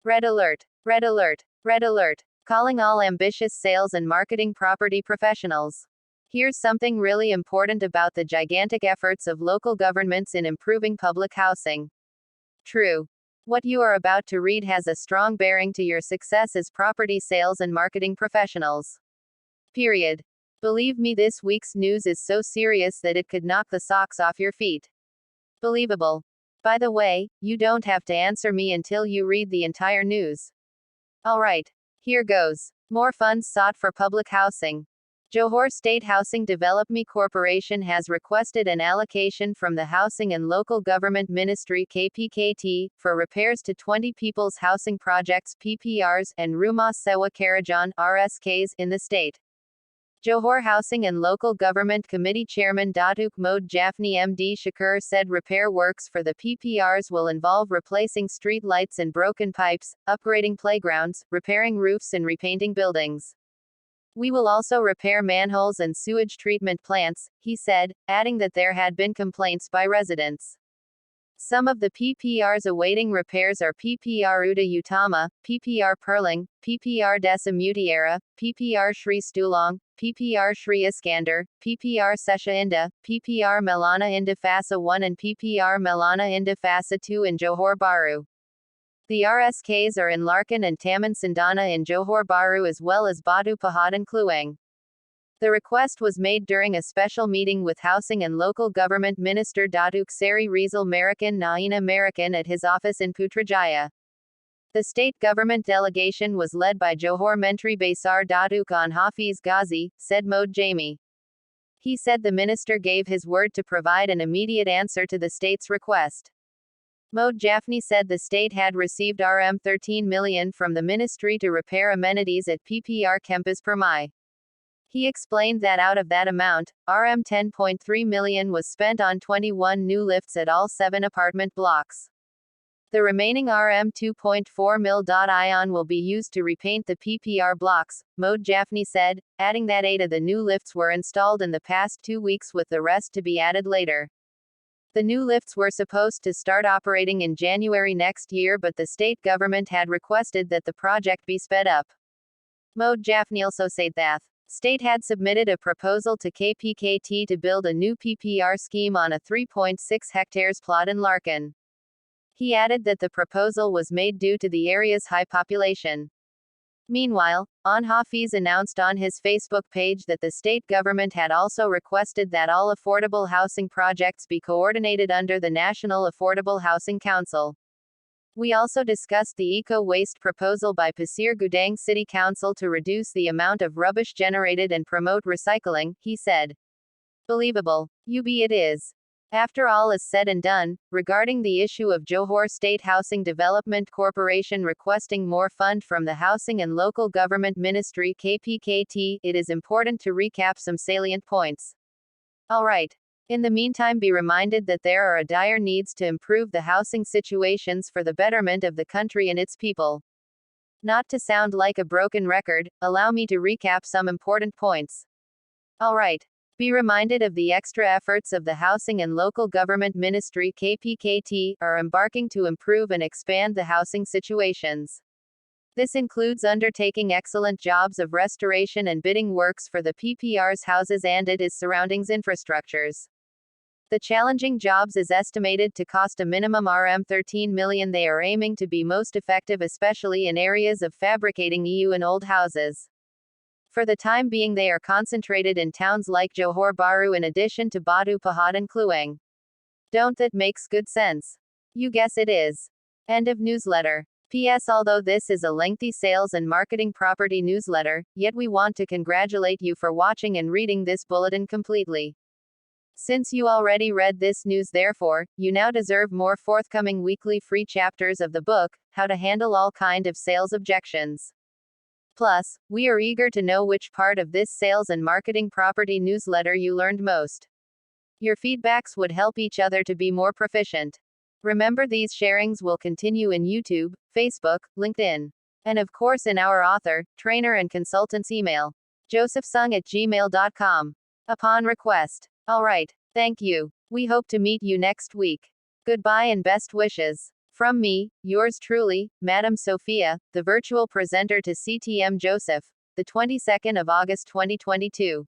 Red alert! Red alert! Red alert! Calling all ambitious sales and marketing property professionals. Here's something really important about the gigantic efforts of local governments in improving public housing. True. What you are about to read has a strong bearing to your success as property sales and marketing professionals. Period. Believe me, this week's news is so serious that it could knock the socks off your feet. Believable. By the way, you don't have to answer me until you read the entire news. Alright. Here goes. More funds sought for public housing. Johor State Housing Development Corporation has requested an allocation from the Housing and Local Government Ministry (KPKT) for repairs to 20 people's housing projects (PPRs) and Rumah Sewa Kerajan (RSKs) in the state. Johor Housing and Local Government Committee Chairman Datuk Mohd Jafni MD Shakur said repair works for the PPRs will involve replacing street lights and broken pipes, upgrading playgrounds, repairing roofs and repainting buildings. We will also repair manholes and sewage treatment plants, he said, adding that there had been complaints by residents. Some of the PPRs awaiting repairs are PPR Uda Utama, PPR Perling, PPR Desa Mutiara, PPR Sri Stulong, PPR Sri Iskandar, PPR Sesha Indah, PPR Melana Indah Fasa 1 and PPR Melana Indah Fasa 2 in Johor Bahru. The RSKs are in Larkin and Taman Sendana in Johor Bahru as well as Batu Pahat and Kluang. The request was made during a special meeting with Housing and Local Government Minister Datuk Seri Rizal Marakan Naina Marakan at his office in Putrajaya. The state government delegation was led by Johor Menteri Besar Datuk An Hafiz Ghazi, said Mohd Jami. He said the minister gave his word to provide an immediate answer to the state's request. Mohd Jafni said the state had received Rm 13 million from the ministry to repair amenities at PPR Kempas Permai. He explained that out of that amount, Rm 10.3 million was spent on 21 new lifts at all 7 apartment blocks. The remaining Rm 2.4 mil. Will be used to repaint the PPR blocks, Mohd Jafni said, adding that 8 of the new lifts were installed in the past 2 weeks with the rest to be added later. The new lifts were supposed to start operating in January next year, but the state government had requested that the project be sped up. Mohd Jafni also said that state had submitted a proposal to KPKT to build a new PPR scheme on a 3.6 hectares plot in Larkin. He added that the proposal was made due to the area's high population. Meanwhile, An Hafiz announced on his Facebook page that the state government had also requested that all affordable housing projects be coordinated under the National Affordable Housing Council. We also discussed the eco-waste proposal by Pasir Gudang City Council to reduce the amount of rubbish generated and promote recycling, he said. Believable. It is. After all is said and done, regarding the issue of Johor State Housing Development Corporation requesting more fund from the Housing and Local Government Ministry (KPKT), it is important to recap some salient points. Alright. In the meantime, be reminded that there are a dire needs to improve the housing situations for the betterment of the country and its people. Not to sound like a broken record, allow me to recap some important points. Alright. Be reminded of the extra efforts of the Housing and Local Government Ministry (KPKT) are embarking to improve and expand the housing situations. This includes undertaking excellent jobs of restoration and bidding works for the PPR's houses and its surroundings infrastructures. The challenging jobs is estimated to cost a minimum Rm 13 million. They are aiming to be most effective especially in areas of fabricating EU and old houses. For the time being they are concentrated in towns like Johor Bahru in addition to Batu Pahat and Kluang. Don't that makes good sense? You guess it is. End of newsletter. P.S. Although this is a lengthy sales and marketing property newsletter, yet we want to congratulate you for watching and reading this bulletin completely. Since you already read this news, therefore, you now deserve more forthcoming weekly free chapters of the book, How to Handle All Kind of Sales Objections. Plus, we are eager to know which part of this sales and marketing property newsletter you learned most. Your feedbacks would help each other to be more proficient. Remember, these sharings will continue in YouTube, Facebook, LinkedIn, and of course in our author, trainer and consultant's email, josephsung@gmail.com. Upon request. Alright. Thank you. We hope to meet you next week. Goodbye and best wishes. From me, yours truly, Madam Sophia, the virtual presenter to CTM Joseph, the 22nd of August 2022.